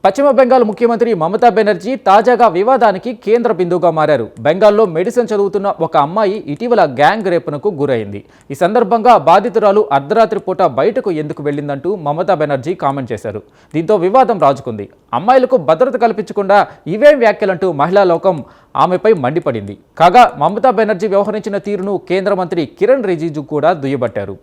పశ్చిమ బెంగాల్ ముఖ్యమంత్రి మమతా బెనర్జీ తాజాగా వివాదానికి కేంద్ర బిందువుగా మారారు. బెంగాల్లో మెడిసిన్ చదువుతున్న ఒక అమ్మాయి ఇటీవల గ్యాంగ్ రేపునకు గురైంది. ఈ సందర్భంగా బాధితురాలు అర్ధరాత్రి పూట బయటకు ఎందుకు వెళ్లిందంటూ మమతా బెనర్జీ కామెంట్ చేశారు. దీంతో వివాదం రాజుకుంది. అమ్మాయిలకు భద్రత కల్పించకుండా ఇవేం వ్యాఖ్యలంటూ మహిళా లోకం ఆమెపై మండిపడింది. కాగా మమతా బెనర్జీ వ్యవహరించిన తీరును కేంద్ర మంత్రి కిరణ్ రిజిజు కూడా దుయ్యబట్టారు.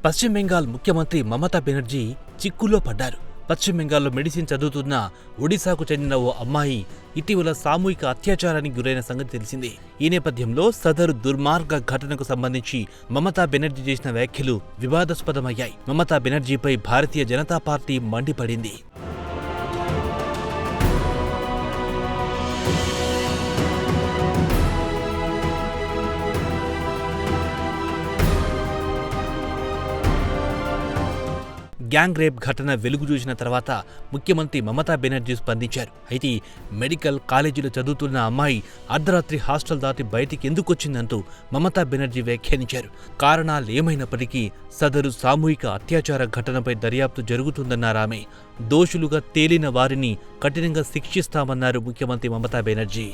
పశ్చిమ బెంగాల్ ముఖ్యమంత్రి మమతా బెనర్జీ చిక్కుల్లో పడ్డారు. పశ్చిమ బెంగాల్లో మెడిసిన్ చదువుతున్న ఒడిశాకు చెందిన ఓ అమ్మాయి ఇటీవల సామూహిక అత్యాచారానికి గురైన సంగతి తెలిసిందే. ఈ నేపథ్యంలో సదరు దుర్మార్గ ఘటనకు సంబంధించి మమతా బెనర్జీ చేసిన వ్యాఖ్యలు వివాదాస్పదమయ్యాయి. Mamata బెనర్జీపై Bharatiya Janata party మండిపడింది. Gang rape ఘటన వెలుగు చూసిన తర్వాత ముఖ్యమంత్రి మమతా బెనర్జీ స్పందించారు. అయితే మెడికల్ కాలేజీలో చదువుతున్న అమ్మాయి అర్ధరాత్రి హాస్టల్ దాటి బయటికి ఎందుకొచ్చిందంటూ మమతా బెనర్జీ వ్యాఖ్యానించారు. కారణాలేమైనప్పటికీ సదరు సామూహిక అత్యాచార ఘటనపై దర్యాప్తు జరుగుతుందన్నారామె. దోషులుగా తేలిన వారిని కఠినంగా శిక్షిస్తామన్నారు ముఖ్యమంత్రి మమతా బెనర్జీ.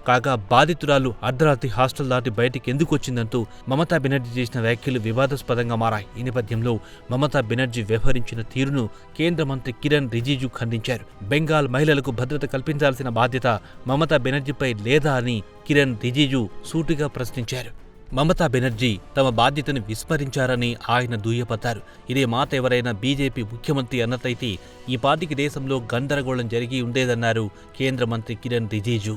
కాగా బాధితురాలు అర్ధరాత్రి హాస్టల్ దాటి బయటికి ఎందుకొచ్చిందంటూ మమతా బెనర్జీ చేసిన వ్యాఖ్యలు వివాదాస్పదంగా మారాయి. ఈ నేపథ్యంలో మమతా బెనర్జీ వ్యవహరించిన తీరును కేంద్ర మంత్రి కిరణ్ రిజిజు ఖండించారు. బెంగాల్ మహిళలకు భద్రత కల్పించాల్సిన బాధ్యత మమతా బెనర్జీపై లేదా అని కిరణ్ రిజిజు సూటిగా ప్రశ్నించారు. మమతా బెనర్జీ తమ బాధ్యతను విస్మరించారని ఆయన దుయ్యబట్టారు. ఇదే మాట ఎవరైనా బీజేపీ ముఖ్యమంత్రి అన్నట్లయితే ఈ పార్టీకి దేశంలో గందరగోళం జరిగి ఉండేదన్నారు కేంద్ర మంత్రి కిరణ్ రిజిజు.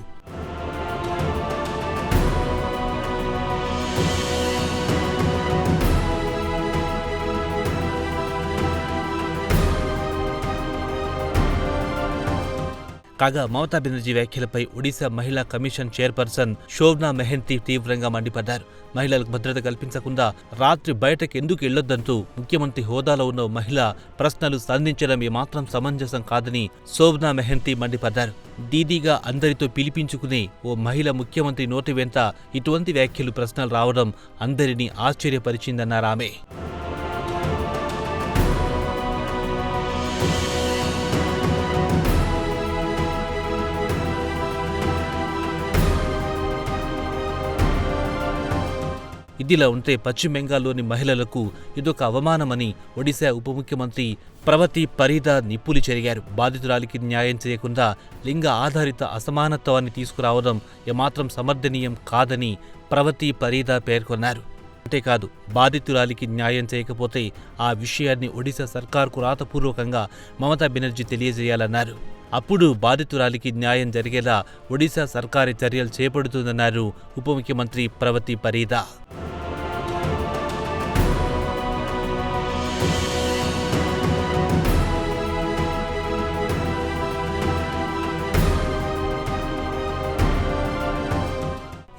కాగా మమతా బెనర్జీ వ్యాఖ్యలపై ఒడిశా మహిళా కమిషన్ చైర్పర్సన్ శోభనా మెహంతి తీవ్రంగా మండిపడ్డారు. మహిళలకు భద్రత కల్పించకుండా రాత్రి బయటకు ఎందుకు వెళ్లొద్దంటూ ముఖ్యమంత్రి హోదాలో ఉన్న మహిళ ప్రశ్నలు సంధించడం ఏమాత్రం సమంజసం కాదని శోభనా మెహంతి మండిపడ్డారు. దీదీగా అందరితో పిలిపించుకునే ఓ మహిళ ముఖ్యమంత్రి నోటి వెంట ఇటువంటి వ్యాఖ్యలు ప్రశ్నలు రావడం అందరినీ ఆశ్చర్యపరిచిందన్నారామె. ఇదిలా ఉంటే పశ్చిమ బెంగాల్లోని మహిళలకు ఇదొక అవమానమని ఒడిశా ఉప ముఖ్యమంత్రి ప్రవతి పరీదా నిప్పులు చెరిగారు. బాధితురాలికి న్యాయం చేయకుండా లింగ ఆధారిత అసమానత్వాన్ని తీసుకురావడం ఏమాత్రం సమర్థనీయం కాదని ప్రవతి పరీదా పేర్కొన్నారు. అంతేకాదు బాధితురాలికి న్యాయం చేయకపోతే ఆ విషయాన్ని ఒడిశా సర్కార్కు రాతపూర్వకంగా మమతా బెనర్జీ తెలియజేయాలన్నారు. అప్పుడు బాధితురాలికి న్యాయం జరిగేలా ఒడిశా సర్కారీ చర్యలు చేపడుతుందన్నారు ఉప ముఖ్యమంత్రి ప్రవతి పరీదా.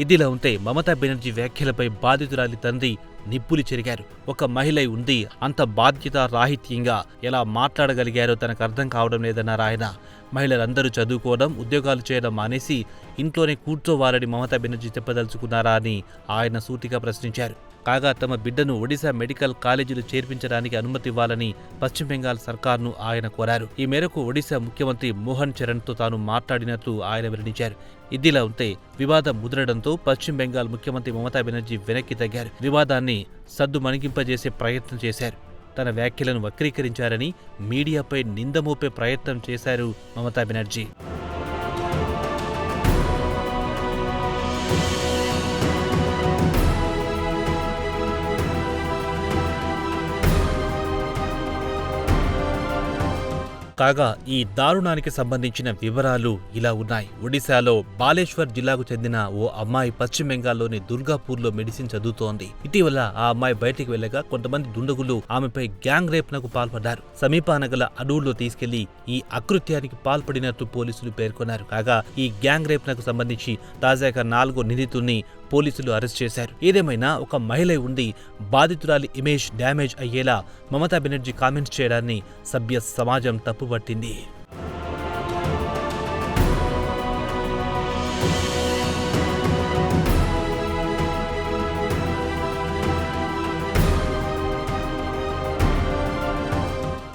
ఇదిలా ఉంటే మమతా బెనర్జీ వ్యాఖ్యలపై బాధితురాలి తండ్రి నిప్పులు చెరిగారు. ఒక మహిళ ఉంది, అంత బాధ్యత రాహిత్యంగా ఎలా మాట్లాడగలిగారో తనకు అర్థం కావడం లేదన్నారు ఆయన. మహిళలందరూ చదువుకోవడం, ఉద్యోగాలు చేయడం మానేసి ఇంట్లోనే కూర్చోవాలని మమతా బెనర్జీ చెప్పదలుచుకున్నారా అని ఆయన సూటిగా ప్రశ్నించారు. కాగా తమ బిడ్డను ఒడిశా మెడికల్ కాలేజీలో చేర్పించడానికి అనుమతి ఇవ్వాలని పశ్చిమ బెంగాల్ సర్కార్ను ఆయన కోరారు. ఈ మేరకు ఒడిశా ముఖ్యమంత్రి మోహన్ చరణ్తో తాను మాట్లాడినట్లు ఆయన వెల్లడించారు. ఇదిలా ఉంటే వివాదం ముదరడంతో పశ్చిమ బెంగాల్ ముఖ్యమంత్రి మమతా బెనర్జీ వెనక్కి తగ్గారు. వివాదాన్ని సద్దు మణిగింపజేసే ప్రయత్నం చేశారు. తన వ్యాఖ్యలను వక్రీకరించారని మీడియాపై నిందమోపే ప్రయత్నం చేశారు మమతా బెనర్జీ. కాగా ఈ దారుణానికి సంబంధించిన వివరాలు ఇలా ఉన్నాయి. ఒడిశాలో బాలేశ్వర్ జిల్లాకు చెందిన ఓ అమ్మాయి పశ్చిమ బెంగాల్లోని దుర్గాపూర్లో మెడిసిన్ చదువుతోంది. ఇటీవల ఆ అమ్మాయి బయటికి వెళ్ళగా కొంతమంది దుండగులు ఆమెపై గ్యాంగ్ రేప్ నకు పాల్పడ్డారు. సమీపాన గల అడవుల్లో తీసుకెళ్లి ఈ అకృత్యానికి పాల్పడినట్టు పోలీసులు పేర్కొన్నారు. కాగా ఈ గ్యాంగ్ రేప్ నకు సంబంధించి తాజాగా 4 నిందితుల్ని పోలీసులు అరెస్ట్ చేశారు. ఏదేమైనా ఒక మహిళ ఉండి బాధితురాలి ఇమేజ్ డ్యామేజ్ అయ్యేలా మమతా బెనర్జీ కామెంట్స్ చేయడాన్ని సభ్య సమాజం తప్పుపట్టింది.